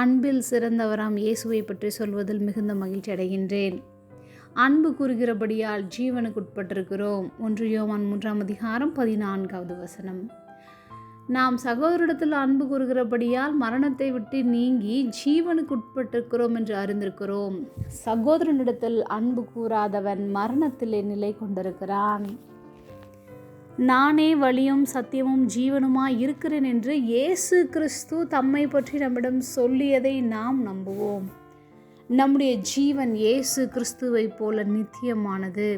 அன்பில் சிறந்தவராம் இயேசுவை பற்றி சொல்வதில் மிகுந்த மகிழ்ச்சி அடைகின்றேன். அன்பு கூறுகிறபடியால் ஜீவனுக்கு உட்பட்டிருக்கிறோம். 1 யோவான் 3:14 நாம் சகோதரிடத்தில் அன்பு கூறுகிறபடியால் மரணத்தை விட்டு நீங்கி ஜீவனுக்கு உட்பட்டிருக்கிறோம் என்று அறிந்திருக்கிறோம். சகோதரனிடத்தில் அன்பு கூறாதவன் மரணத்திலே நிலை கொண்டிருக்கிறான். நானே வழியும் சத்தியமும் ஜீவனுமாய் இருக்கிறேன் என்று இயேசு கிறிஸ்து தம்மை பற்றி நம்மிடம் சொல்லியதை நாம் நம்புவோம். நம்முடைய ஜீவன் இயேசு கிறிஸ்துவை போல நித்தியமானது.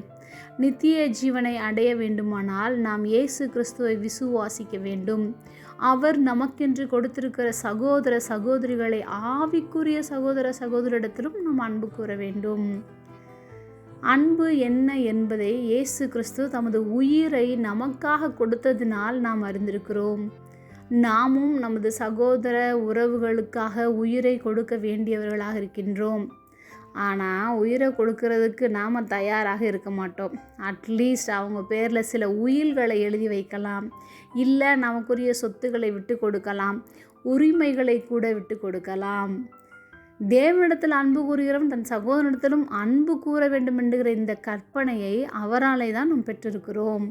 நித்திய ஜீவனை அடைய வேண்டுமானால் நாம் இயேசு கிறிஸ்துவை விசுவாசிக்க வேண்டும். அவர் நமக்கென்று கொடுத்திருக்கிற சகோதர சகோதரிகளை ஆவிக்குரிய சகோதர சகோதரிடத்திலும் நாம் அன்பு கூற வேண்டும். அன்பு என்ன என்பதை இயேசு கிறிஸ்து தமது உயிரை நமக்காக கொடுத்ததினால் நாம் அறிந்திருக்கிறோம். நாமும் நமது சகோதர உறவுகளுக்காக உயிரை கொடுக்க வேண்டியவர்களாக இருக்கின்றோம். ஆனால் உயிரை கொடுக்கறதுக்கு நாம் தயாராக இருக்க மாட்டோம். அட்லீஸ்ட் அவங்க பேரில் சில உயில்களை எழுதி வைக்கலாம், இல்லை நமக்குரிய சொத்துக்களை விட்டு கொடுக்கலாம், உரிமைகளை கூட விட்டு கொடுக்கலாம். தேவனிடத்தில் அன்பு கூறுகிறவன் தன் சகோதரனிடத்திலும் அன்பு கூற வேண்டும் என்கிற இந்த கற்பனையை அவராலே தான் நாம் பெற்றிருக்கிறோம்.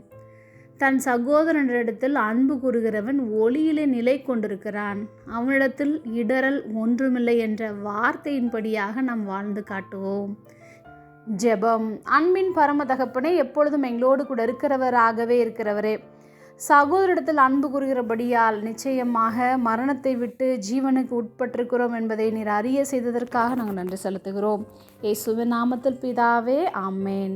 தன் சகோதரனிடத்தில் அன்பு கூறுகிறவன் ஒளியிலே நிலை கொண்டிருக்கிறான். அவனிடத்தில் இடரல் ஒன்றுமில்லை என்ற வார்த்தையின்படியாக நாம் வாழ்ந்து காட்டுவோம். ஜெபம். அன்பின் பரம தகப்பனே, எப்பொழுதும் எங்களோடு கூட இருக்கிறவராகவே இருக்கிறவரே, சகோதரிடத்தில் அன்பு கூறுகிறபடியால் நிச்சயமாக மரணத்தை விட்டு ஜீவனுக்கு உட்பட்டிருக்கிறோம் என்பதை நீர் அறிய செய்ததற்காக நாங்கள் நன்றி செலுத்துகிறோம். இயேசுவின் நாமத்தில் பிதாவே, ஆமென்.